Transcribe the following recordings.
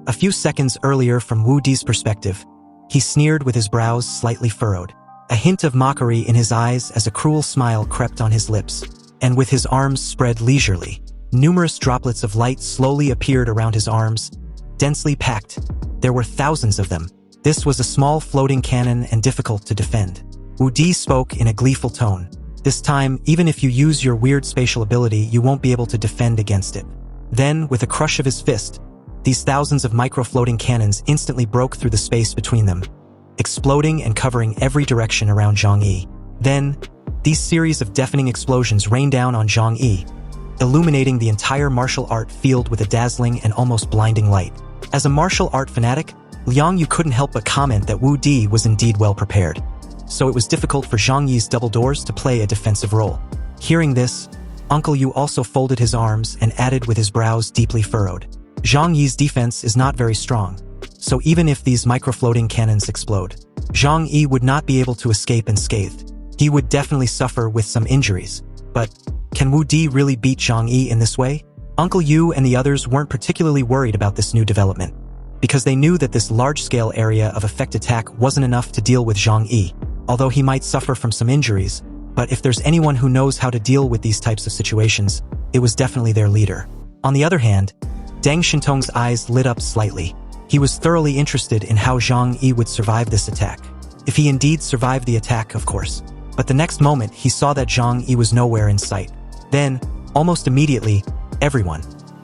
A few seconds earlier, from Woodi's perspective, he sneered with his brows slightly furrowed, a hint of mockery in his eyes as a cruel smile crept on his lips, and with his arms spread leisurely, numerous droplets of light slowly appeared around his arms, densely packed. There were thousands of them. This was a small floating cannon and difficult to defend. Woodi spoke in a gleeful tone. This time, even if you use your weird spatial ability, you won't be able to defend against it. Then, with a crush of his fist, these thousands of micro-floating cannons instantly broke through the space between them, exploding and covering every direction around Zhang Yi. Then, these series of deafening explosions rained down on Zhang Yi, illuminating the entire martial art field with a dazzling and almost blinding light. As a martial art fanatic, Liang Yu couldn't help but comment that Woodi was indeed well prepared. So it was difficult for Zhang Yi's double doors to play a defensive role. Hearing this, Uncle Yu also folded his arms and added with his brows deeply furrowed. Zhang Yi's defense is not very strong, so even if these micro-floating cannons explode, Zhang Yi would not be able to escape unscathed. He would definitely suffer with some injuries. But can Woodi really beat Zhang Yi in this way? Uncle Yu and the others weren't particularly worried about this new development, because they knew that this large-scale area of effect attack wasn't enough to deal with Zhang Yi, although he might suffer from some injuries. But if there's anyone who knows how to deal with these types of situations, it was definitely their leader. On the other hand, Deng Shintong's eyes lit up slightly. He was thoroughly interested in how Zhang Yi would survive this attack. If he indeed survived the attack, of course. But the next moment, he saw that Zhang Yi was nowhere in sight. Then, almost immediately, everyone,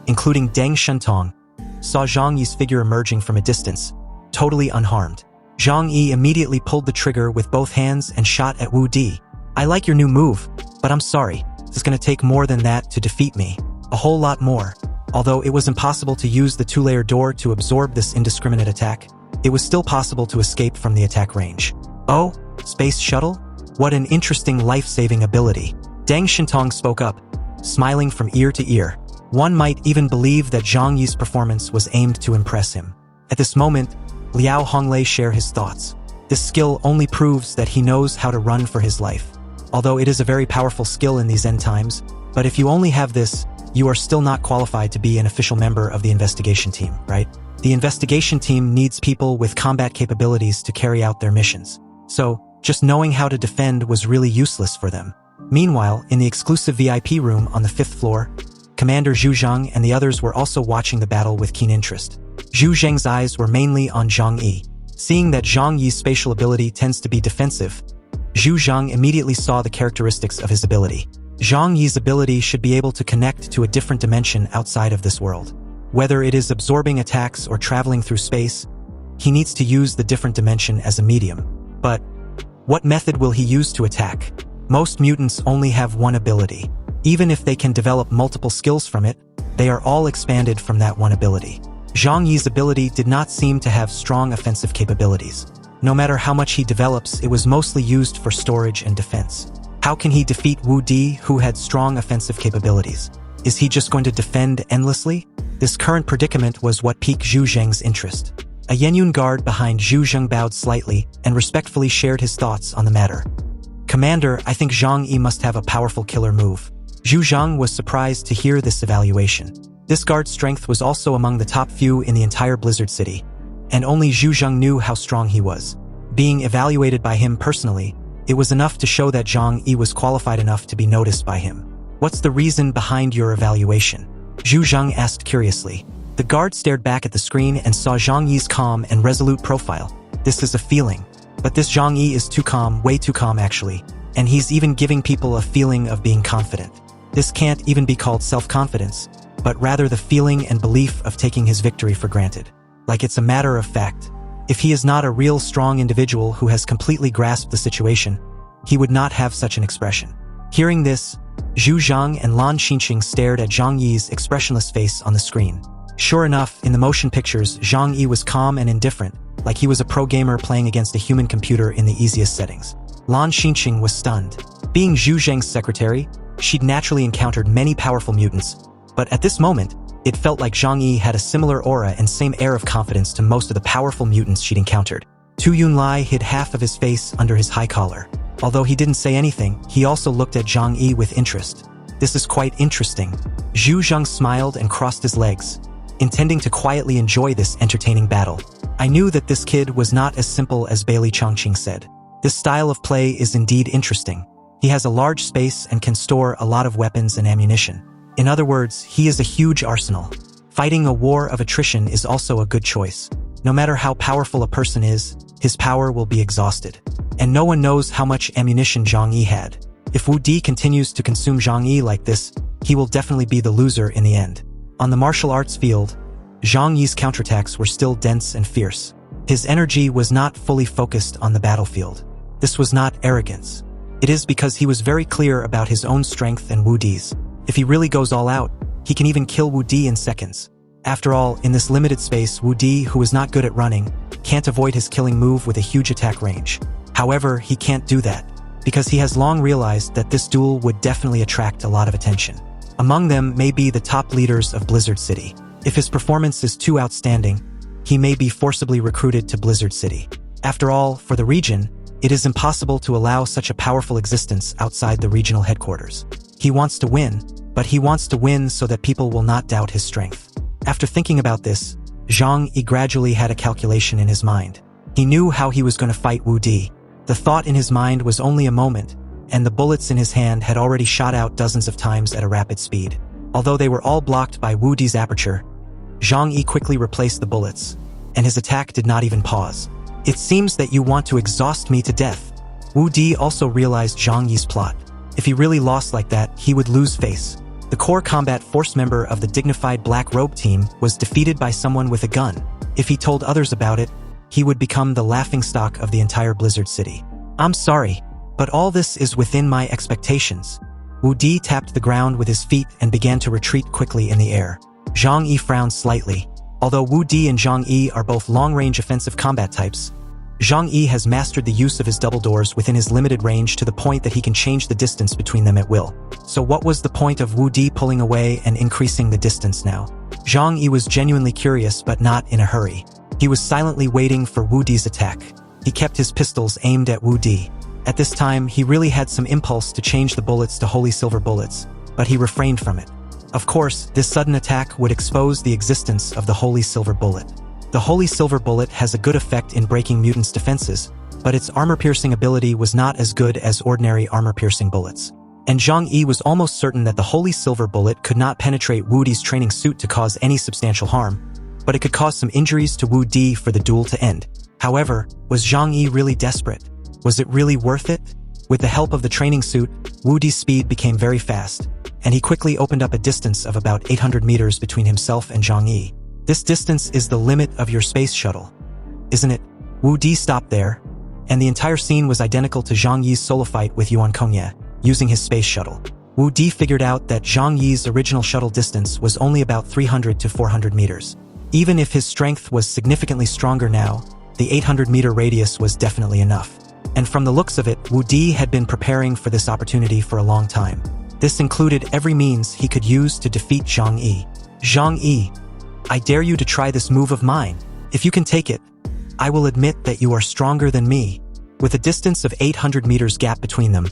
including Deng Shintong, saw Zhang Yi's figure emerging from a distance, totally unharmed. Zhang Yi immediately pulled the trigger with both hands and shot at Woodi. I like your new move, but I'm sorry, it's gonna take more than that to defeat me. A whole lot more. Although it was impossible to use the two-layer door to absorb this indiscriminate attack, it was still possible to escape from the attack range. Oh, space shuttle? What an interesting life-saving ability. Deng Shintong spoke up, smiling from ear to ear. One might even believe that Zhang Yi's performance was aimed to impress him. At this moment, Liao Honglei shared his thoughts. This skill only proves that he knows how to run for his life. Although it is a very powerful skill in these end times, but if you only have this, you are still not qualified to be an official member of the investigation team, right? The investigation team needs people with combat capabilities to carry out their missions. So, just knowing how to defend was really useless for them. Meanwhile, in the exclusive VIP room on the 5th floor, Commander Zhu Zhang and the others were also watching the battle with keen interest. Zhu Zheng's eyes were mainly on Zhang Yi. Seeing that Zhang Yi's spatial ability tends to be defensive, Zhu Zhang immediately saw the characteristics of his ability. Zhang Yi's ability should be able to connect to a different dimension outside of this world. Whether it is absorbing attacks or traveling through space, he needs to use the different dimension as a medium. But what method will he use to attack? Most mutants only have one ability. Even if they can develop multiple skills from it, they are all expanded from that one ability. Zhang Yi's ability did not seem to have strong offensive capabilities. No matter how much he develops, it was mostly used for storage and defense. How can he defeat Woodi, who had strong offensive capabilities? Is he just going to defend endlessly? This current predicament was what piqued Zhu Zheng's interest. A Yenyun guard behind Zhu Zheng bowed slightly and respectfully shared his thoughts on the matter. Commander, I think Zhang Yi must have a powerful killer move. Zhu Zheng was surprised to hear this evaluation. This guard's strength was also among the top few in the entire Blizzard City, and only Zhu Zheng knew how strong he was. Being evaluated by him personally, it was enough to show that Zhang Yi was qualified enough to be noticed by him. What's the reason behind your evaluation? Zhu Zheng asked curiously. The guard stared back at the screen and saw Zhang Yi's calm and resolute profile. This is a feeling. But this Zhang Yi is too calm, way too calm actually, and he's even giving people a feeling of being confident. This can't even be called self-confidence, but rather the feeling and belief of taking his victory for granted. Like it's a matter of fact. If he is not a real strong individual who has completely grasped the situation, he would not have such an expression. Hearing this, Zhu Zhang and Lan Xinqing stared at Zhang Yi's expressionless face on the screen. Sure enough, in the motion pictures, Zhang Yi was calm and indifferent, like he was a pro gamer playing against a human computer in the easiest settings. Lan Xinqing was stunned. Being Zhu Zheng's secretary, she'd naturally encountered many powerful mutants, but at this moment, it felt like Zhang Yi had a similar aura and same air of confidence to most of the powerful mutants she'd encountered. Tu Yunlai hid half of his face under his high collar. Although he didn't say anything, he also looked at Zhang Yi with interest. This is quite interesting. Zhu Zheng smiled and crossed his legs. intending to quietly enjoy this entertaining battle. I knew that this kid was not as simple as Bailey Chongqing said. This style of play is indeed interesting. He has a large space and can store a lot of weapons and ammunition. In other words, he is a huge arsenal. Fighting a war of attrition is also a good choice. No matter how powerful a person is, his power will be exhausted. And no one knows how much ammunition Zhang Yi had. If Woodi continues to consume Zhang Yi like this, he will definitely be the loser in the end. On the martial arts field, Zhang Yi's counterattacks were still dense and fierce. His energy was not fully focused on the battlefield. This was not arrogance. It is because he was very clear about his own strength and Woodi's. If he really goes all out, he can even kill Woodi in seconds. After all, in this limited space, Woodi, who is not good at running, can't avoid his killing move with a huge attack range. However, he can't do that, because he has long realized that this duel would definitely attract a lot of attention. Among them may be the top leaders of Blizzard City. If his performance is too outstanding, he may be forcibly recruited to Blizzard City. After all, for the region, it is impossible to allow such a powerful existence outside the regional headquarters. He wants to win, but he wants to win so that people will not doubt his strength. After thinking about this, Zhang Yi gradually had a calculation in his mind. He knew how he was going to fight Woodi. The thought in his mind was only a moment, and the bullets in his hand had already shot out dozens of times at a rapid speed. Although they were all blocked by Woodi's aperture, Zhang Yi quickly replaced the bullets, and his attack did not even pause. It seems that you want to exhaust me to death. Woodi also realized Zhang Yi's plot. If he really lost like that, he would lose face. The core combat force member of the dignified Black Robe team was defeated by someone with a gun. If he told others about it, he would become the laughingstock of the entire Blizzard City. I'm sorry, but all this is within my expectations. Woodi tapped the ground with his feet and began to retreat quickly in the air. Zhang Yi frowned slightly. Although Woodi and Zhang Yi are both long-range offensive combat types, Zhang Yi has mastered the use of his double doors within his limited range to the point that he can change the distance between them at will. So what was the point of Woodi pulling away and increasing the distance now? Zhang Yi was genuinely curious but not in a hurry. He was silently waiting for Woodi's attack. He kept his pistols aimed at Woodi. At this time, he really had some impulse to change the bullets to holy silver bullets, but he refrained from it. Of course, this sudden attack would expose the existence of the holy silver bullet. The holy silver bullet has a good effect in breaking mutants' defenses, but its armor-piercing ability was not as good as ordinary armor-piercing bullets. And Zhang Yi was almost certain that the holy silver bullet could not penetrate Woodi's training suit to cause any substantial harm, but it could cause some injuries to Woodi for the duel to end. However, was Zhang Yi really desperate? Was it really worth it? With the help of the training suit, Woodi's speed became very fast, and he quickly opened up a distance of about 800 meters between himself and Zhang Yi. This distance is the limit of your space shuttle, isn't it? Woodi stopped there, and the entire scene was identical to Zhang Yi's solo fight with Yuan Kongye, using his space shuttle. Woodi figured out that Zhang Yi's original shuttle distance was only about 300 to 400 meters. Even if his strength was significantly stronger now, the 800-meter radius was definitely enough. And from the looks of it, Woodi had been preparing for this opportunity for a long time. This included every means he could use to defeat Zhang Yi. Zhang Yi, I dare you to try this move of mine. If you can take it, I will admit that you are stronger than me. With a distance of 800 meters gap between them,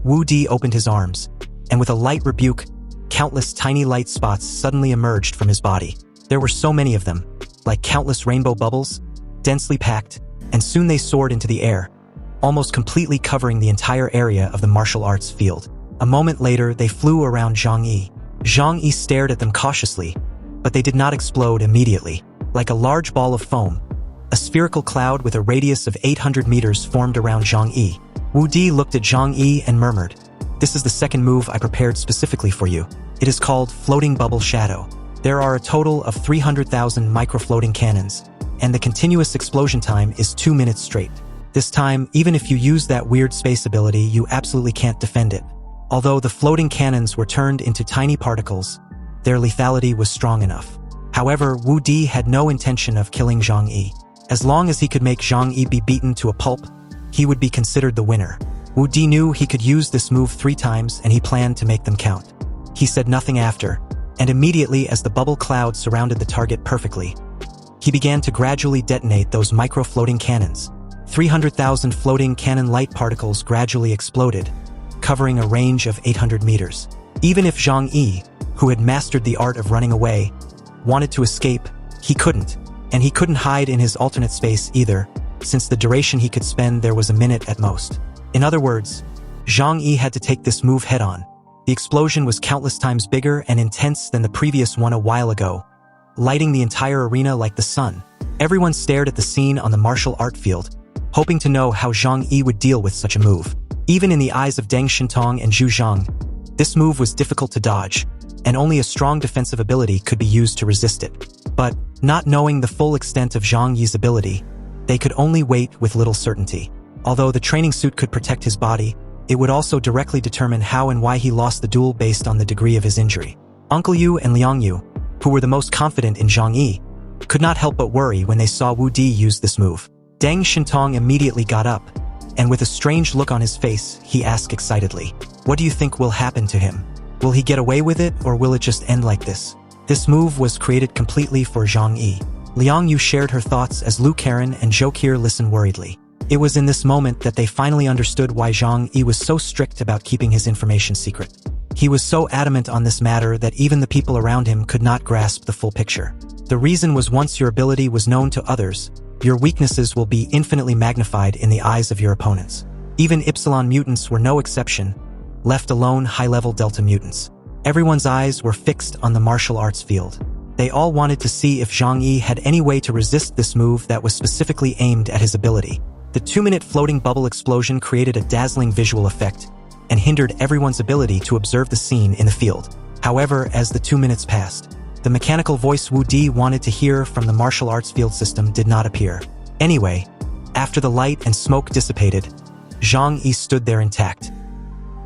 Woodi opened his arms, and with a light rebuke, countless tiny light spots suddenly emerged from his body. There were so many of them, like countless rainbow bubbles, densely packed, and soon they soared into the air, almost completely covering the entire area of the martial arts field. A moment later, they flew around Zhang Yi. Zhang Yi stared at them cautiously, but they did not explode immediately. Like a large ball of foam, a spherical cloud with a radius of 800 meters formed around Zhang Yi. Woodi looked at Zhang Yi and murmured, "This is the second move I prepared specifically for you. It is called Floating Bubble Shadow. There are a total of 300,000 micro-floating cannons, and the continuous explosion time is 2 minutes straight. This time, even if you use that weird space ability, you absolutely can't defend it. Although the floating cannons were turned into tiny particles, their lethality was strong enough. However, Woodi had no intention of killing Zhang Yi. As long as he could make Zhang Yi be beaten to a pulp, he would be considered the winner. Woodi knew he could use this move 3 times and he planned to make them count. He said nothing after, and immediately as the bubble cloud surrounded the target perfectly, he began to gradually detonate those micro-floating cannons. 300,000 floating cannon light particles gradually exploded, covering a range of 800 meters. Even if Zhang Yi, who had mastered the art of running away, wanted to escape, he couldn't. And he couldn't hide in his alternate space either, since the duration he could spend there was a minute at most. In other words, Zhang Yi had to take this move head-on. The explosion was countless times bigger and intense than the previous one a while ago, lighting the entire arena like the sun. Everyone stared at the scene on the martial art field, hoping to know how Zhang Yi would deal with such a move. Even in the eyes of Deng Shintong and Zhu Zhang, this move was difficult to dodge, and only a strong defensive ability could be used to resist it. But, not knowing the full extent of Zhang Yi's ability, they could only wait with little certainty. Although the training suit could protect his body, it would also directly determine how and why he lost the duel based on the degree of his injury. Uncle Yu and Liang Yu, who were the most confident in Zhang Yi, could not help but worry when they saw Woodi use this move. Deng Shintong immediately got up, and with a strange look on his face, he asked excitedly, "What do you think will happen to him? Will he get away with it, or will it just end like this?" This move was created completely for Zhang Yi. Liang Yu shared her thoughts as Lu Karen and Zhou Qir listened worriedly. It was in this moment that they finally understood why Zhang Yi was so strict about keeping his information secret. He was so adamant on this matter that even the people around him could not grasp the full picture. The reason was once your ability was known to others, your weaknesses will be infinitely magnified in the eyes of your opponents. Even Epsilon mutants were no exception, left alone high-level Delta mutants. Everyone's eyes were fixed on the martial arts field. They all wanted to see if Zhang Yi had any way to resist this move that was specifically aimed at his ability. The 2-minute floating bubble explosion created a dazzling visual effect and hindered everyone's ability to observe the scene in the field. However, as the 2 minutes passed, the mechanical voice Woodi wanted to hear from the martial arts field system did not appear. Anyway, after the light and smoke dissipated, Zhang Yi stood there intact.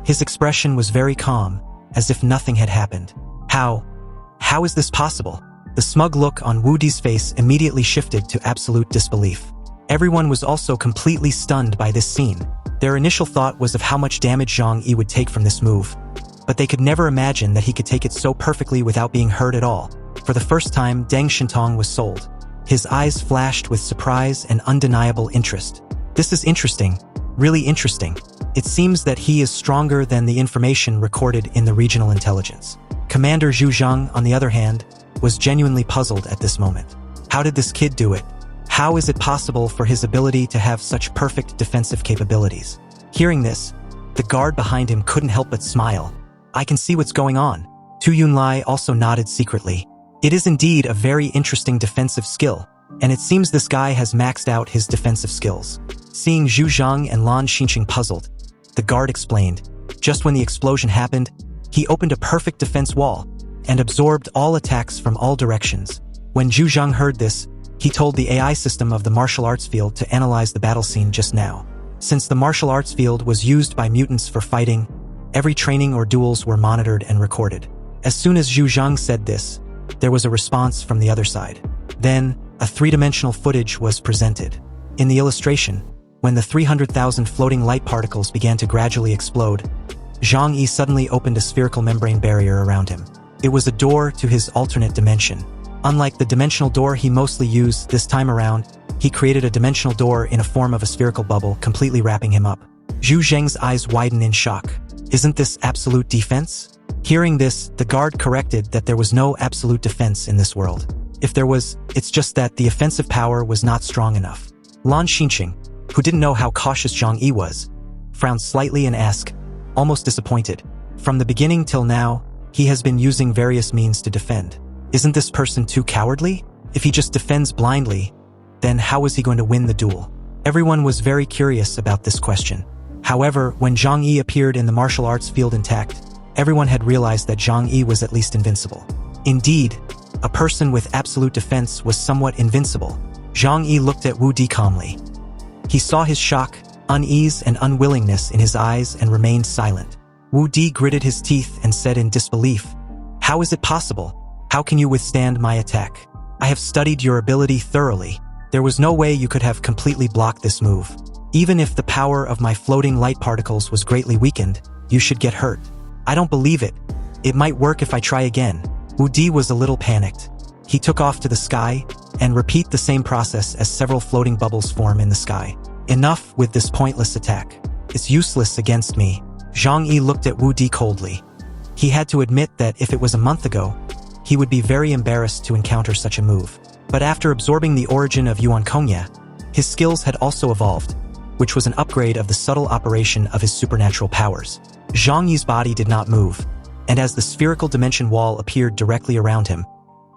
His expression was very calm, as if nothing had happened. How is this possible? The smug look on Woodi's face immediately shifted to absolute disbelief. Everyone was also completely stunned by this scene. Their initial thought was of how much damage Zhang Yi would take from this move, but they could never imagine that he could take it so perfectly without being hurt at all. For the first time, Deng Shintong was sold. His eyes flashed with surprise and undeniable interest. This is interesting, really interesting. It seems that he is stronger than the information recorded in the regional intelligence. Commander Zhu Zhang, on the other hand, was genuinely puzzled at this moment. How did this kid do it? How is it possible for his ability to have such perfect defensive capabilities? Hearing this, the guard behind him couldn't help but smile. "I can see what's going on." Tu Yunlai also nodded secretly. It is indeed a very interesting defensive skill, and it seems this guy has maxed out his defensive skills. Seeing Zhu Zhang and Lan Xinqing puzzled, the guard explained, just when the explosion happened, he opened a perfect defense wall and absorbed all attacks from all directions. When Zhu Zhang heard this, he told the AI system of the martial arts field to analyze the battle scene just now. Since the martial arts field was used by mutants for fighting, every training or duels were monitored and recorded. As soon as Zhu Zhang said this, there was a response from the other side. Then, a 3-dimensional footage was presented. In the illustration, when the 300,000 floating light particles began to gradually explode, Zhang Yi suddenly opened a spherical membrane barrier around him. It was a door to his alternate dimension. Unlike the dimensional door he mostly used this time around, he created a dimensional door in a form of a spherical bubble, completely wrapping him up. Zhu Zheng's eyes widened in shock. "Isn't this absolute defense?" Hearing this, the guard corrected that there was no absolute defense in this world. If there was, it's just that the offensive power was not strong enough. Lan Xinqing, who didn't know how cautious Zhang Yi was, frowned slightly and asked, almost disappointed, "From the beginning till now, he has been using various means to defend. Isn't this person too cowardly? If he just defends blindly, then how is he going to win the duel?" Everyone was very curious about this question. However, when Zhang Yi appeared in the martial arts field intact, everyone had realized that Zhang Yi was at least invincible. Indeed, a person with absolute defense was somewhat invincible. Zhang Yi looked at Woodi calmly. He saw his shock, unease, and unwillingness in his eyes and remained silent. Woodi gritted his teeth and said in disbelief, "How is it possible? How can you withstand my attack? I have studied your ability thoroughly. There was no way you could have completely blocked this move. Even if the power of my floating light particles was greatly weakened, you should get hurt. I don't believe it. It might work if I try again." Woodi was a little panicked. He took off to the sky and repeat the same process as several floating bubbles form in the sky. "Enough with this pointless attack. It's useless against me." Zhang Yi looked at Woodi coldly. He had to admit that if it was a month ago, he would be very embarrassed to encounter such a move. But after absorbing the origin of Yuan Kongya, his skills had also evolved, which was an upgrade of the subtle operation of his supernatural powers. Zhang Yi's body did not move, and as the spherical dimension wall appeared directly around him,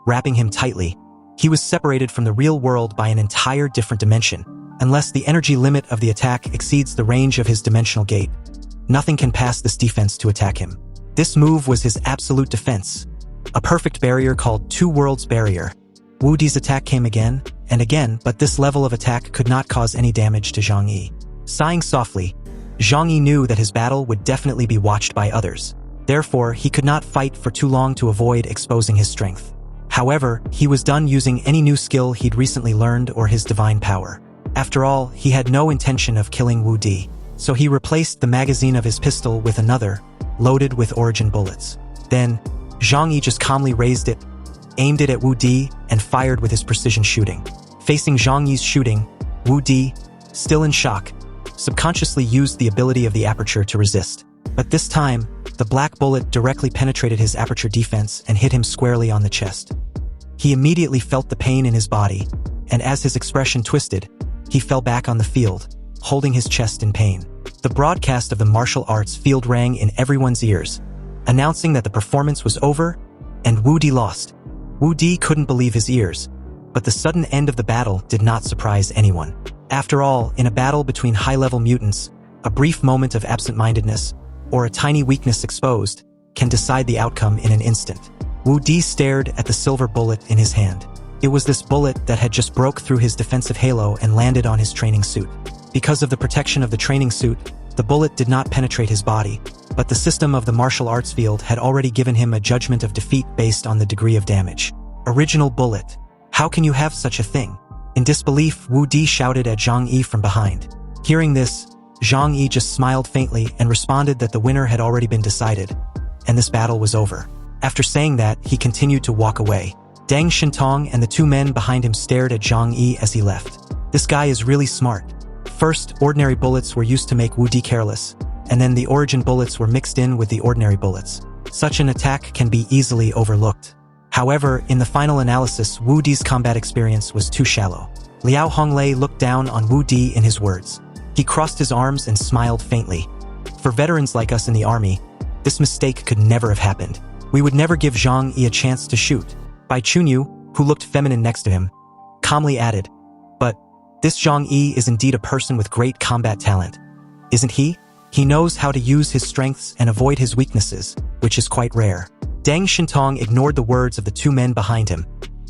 wrapping him tightly, he was separated from the real world by an entire different dimension. Unless the energy limit of the attack exceeds the range of his dimensional gate, nothing can pass this defense to attack him. This move was his absolute defense, a perfect barrier called Two Worlds Barrier. Woodi's attack came again and again, but this level of attack could not cause any damage to Zhang Yi. Sighing softly, Zhang Yi knew that his battle would definitely be watched by others. Therefore, he could not fight for too long to avoid exposing his strength. However, he was done using any new skill he'd recently learned or his divine power. After all, he had no intention of killing Woodi, so he replaced the magazine of his pistol with another, loaded with origin bullets. Then, Zhang Yi just calmly raised it, aimed it at Woodi, and fired with his precision shooting. Facing Zhang Yi's shooting, Woodi, still in shock, subconsciously used the ability of the aperture to resist. But this time, the black bullet directly penetrated his aperture defense and hit him squarely on the chest. He immediately felt the pain in his body, and as his expression twisted, he fell back on the field, holding his chest in pain. The broadcast of the martial arts field rang in everyone's ears, announcing that the performance was over and Woodi lost. Woodi couldn't believe his ears, but the sudden end of the battle did not surprise anyone. After all, in a battle between high-level mutants, a brief moment of absent-mindedness, or a tiny weakness exposed, can decide the outcome in an instant. Woodi stared at the silver bullet in his hand. It was this bullet that had just broke through his defensive halo and landed on his training suit. Because of the protection of the training suit, the bullet did not penetrate his body, but the system of the martial arts field had already given him a judgment of defeat based on the degree of damage. Original bullet. How can you have such a thing? In disbelief, Woodi shouted at Zhang Yi from behind. Hearing this, Zhang Yi just smiled faintly and responded that the winner had already been decided, and this battle was over. After saying that, he continued to walk away. Deng Shintong and the two men behind him stared at Zhang Yi as he left. This guy is really smart. First, ordinary bullets were used to make Woodi careless, and then the origin bullets were mixed in with the ordinary bullets. Such an attack can be easily overlooked. However, in the final analysis, Woodi's combat experience was too shallow. Liao Honglei looked down on Woodi in his words. He crossed his arms and smiled faintly. For veterans like us in the army, this mistake could never have happened. We would never give Zhang Yi a chance to shoot. Bai Chunyu, who looked feminine next to him, calmly added, "But this Zhang Yi is indeed a person with great combat talent, isn't he? He knows how to use his strengths and avoid his weaknesses, which is quite rare." Deng Shintong ignored the words of the two men behind him,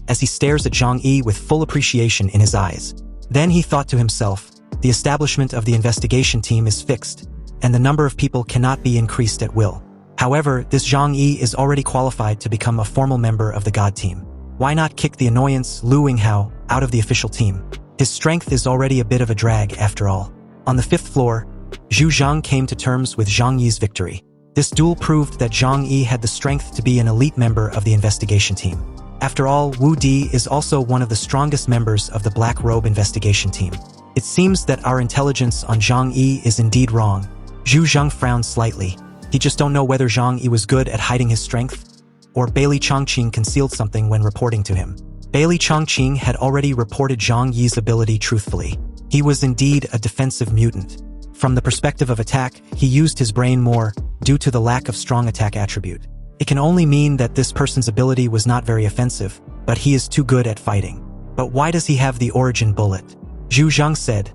as he stares at Zhang Yi with full appreciation in his eyes. Then he thought to himself, the establishment of the investigation team is fixed, and the number of people cannot be increased at will. However, this Zhang Yi is already qualified to become a formal member of the God team. Why not kick the annoyance Lu Winghao out of the official team? His strength is already a bit of a drag after all. On the 5th floor, Zhu Zhang came to terms with Zhang Yi's victory. This duel proved that Zhang Yi had the strength to be an elite member of the investigation team. After all, Woodi is also one of the strongest members of the Black Robe investigation team. It seems that our intelligence on Zhang Yi is indeed wrong. Zhu Zhang frowned slightly. He just don't know whether Zhang Yi was good at hiding his strength, or Bailey Chongqing concealed something when reporting to him. Bailey Chongqing had already reported Zhang Yi's ability truthfully. He was indeed a defensive mutant. From the perspective of attack, he used his brain more, due to the lack of strong attack attribute. It can only mean that this person's ability was not very offensive, but he is too good at fighting. But why does he have the origin bullet? Zhu Zhang said,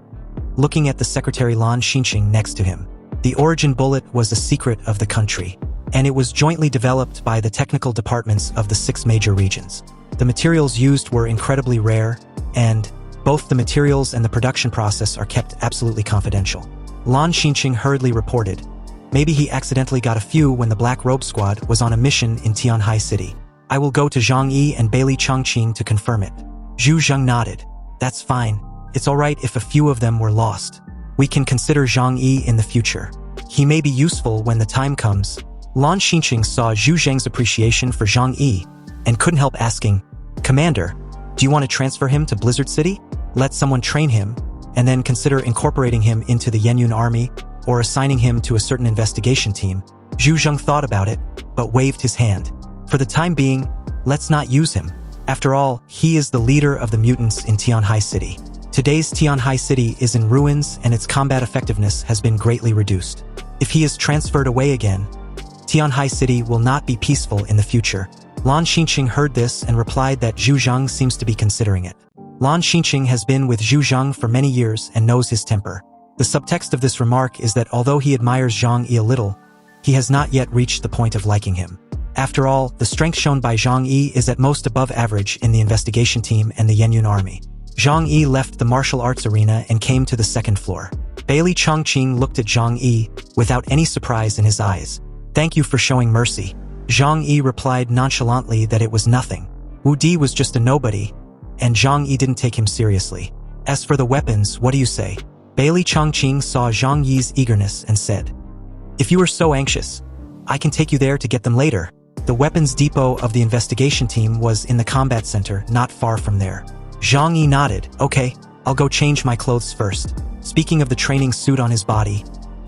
looking at the secretary Lan Xinqing next to him. The origin bullet was a secret of the country, and it was jointly developed by the technical departments of the 6 major regions. The materials used were incredibly rare, and both the materials and the production process are kept absolutely confidential. Lan Xinqing hurriedly reported, maybe he accidentally got a few when the Black Robe Squad was on a mission in Tianhai City. I will go to Zhang Yi and Bailey Chongqing to confirm it. Zhu Zhang nodded. That's fine. It's alright if a few of them were lost. We can consider Zhang Yi in the future. He may be useful when the time comes. Lan Xinqing saw Zhu Zhang's appreciation for Zhang Yi and couldn't help asking, Commander, do you want to transfer him to Blizzard City? Let someone train him, and then consider incorporating him into the Yenyun army or assigning him to a certain investigation team. Zhu Zhang thought about it, but waved his hand. For the time being, Let's not use him. After all, he is the leader of the mutants in Tianhai City. Today's Tianhai City is in ruins and its combat effectiveness has been greatly reduced. If he is transferred away again, Tianhai City will not be peaceful in the future. Lan Xinqing heard this and replied that Zhu Zheng seems to be considering it. Lan Xinqing has been with Zhu Zheng for many years and knows his temper. The subtext of this remark is that although he admires Zhang Yi a little, he has not yet reached the point of liking him. After all, the strength shown by Zhang Yi is at most above average in the investigation team and the Yenyun army. Zhang Yi left the martial arts arena and came to the second floor. Bailey Chongqing looked at Zhang Yi without any surprise in his eyes. "Thank you for showing mercy." Zhang Yi replied nonchalantly that it was nothing. Woodi was just a nobody, and Zhang Yi didn't take him seriously. "As for the weapons, what do you say?" Bailey Chongqing saw Zhang Yi's eagerness and said, "If you are so anxious, I can take you there to get them later." The weapons depot of the investigation team was in the combat center, not far from there. Zhang Yi nodded. "Okay, I'll go change my clothes first." Speaking of the training suit on his body,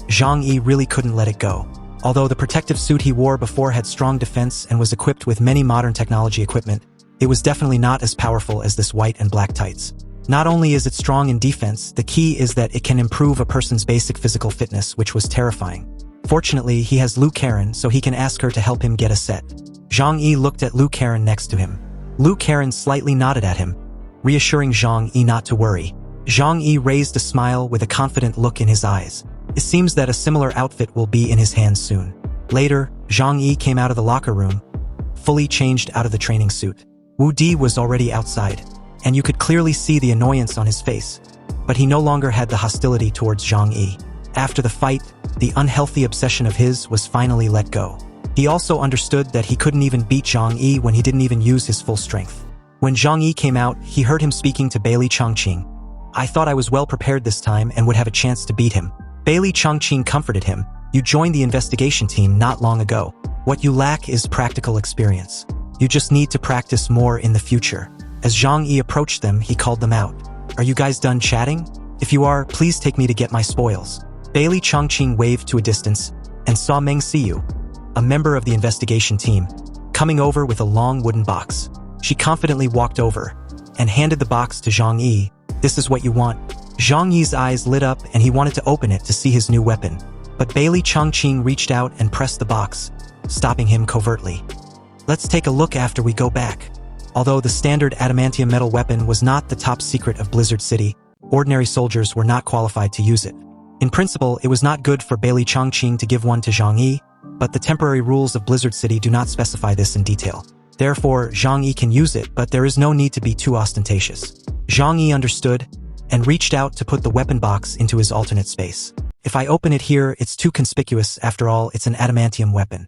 Zhang Yi really couldn't let it go. Although the protective suit he wore before had strong defense and was equipped with many modern technology equipment, it was definitely not as powerful as this white and black tights. Not only is it strong in defense, the key is that it can improve a person's basic physical fitness, which was terrifying. Fortunately, he has Lu Karen, so he can ask her to help him get a set. Zhang Yi looked at Lu Karen next to him. Lu Karen slightly nodded at him, reassuring Zhang Yi not to worry. Zhang Yi raised a smile with a confident look in his eyes. It seems that a similar outfit will be in his hands soon. Later, Zhang Yi came out of the locker room, fully changed out of the training suit. Woodi was already outside, and you could clearly see the annoyance on his face, but he no longer had the hostility towards Zhang Yi. After the fight, the unhealthy obsession of his was finally let go. He also understood that he couldn't even beat Zhang Yi when he didn't even use his full strength. When Zhang Yi came out, he heard him speaking to Bailey Chongqing. "I thought I was well prepared this time and would have a chance to beat him." Bailey Chongqing comforted him. "You joined the investigation team not long ago. What you lack is practical experience. You just need to practice more in the future." As Zhang Yi approached them, he called them out. "Are you guys done chatting? If you are, please take me to get my spoils." Bailey Chongqing waved to a distance and saw Meng Siyu, a member of the investigation team, coming over with a long wooden box. She confidently walked over and handed the box to Zhang Yi. "This is what you want." Zhang Yi's eyes lit up and he wanted to open it to see his new weapon. But Bailey Chongqing reached out and pressed the box, stopping him covertly. "Let's take a look after we go back." Although the standard adamantium metal weapon was not the top secret of Blizzard City, ordinary soldiers were not qualified to use it. In principle, it was not good for Bailey Chongqing to give one to Zhang Yi, but the temporary rules of Blizzard City do not specify this in detail. Therefore, Zhang Yi can use it, but there is no need to be too ostentatious. Zhang Yi understood and reached out to put the weapon box into his alternate space. "If I open it here, it's too conspicuous. After all, it's an adamantium weapon."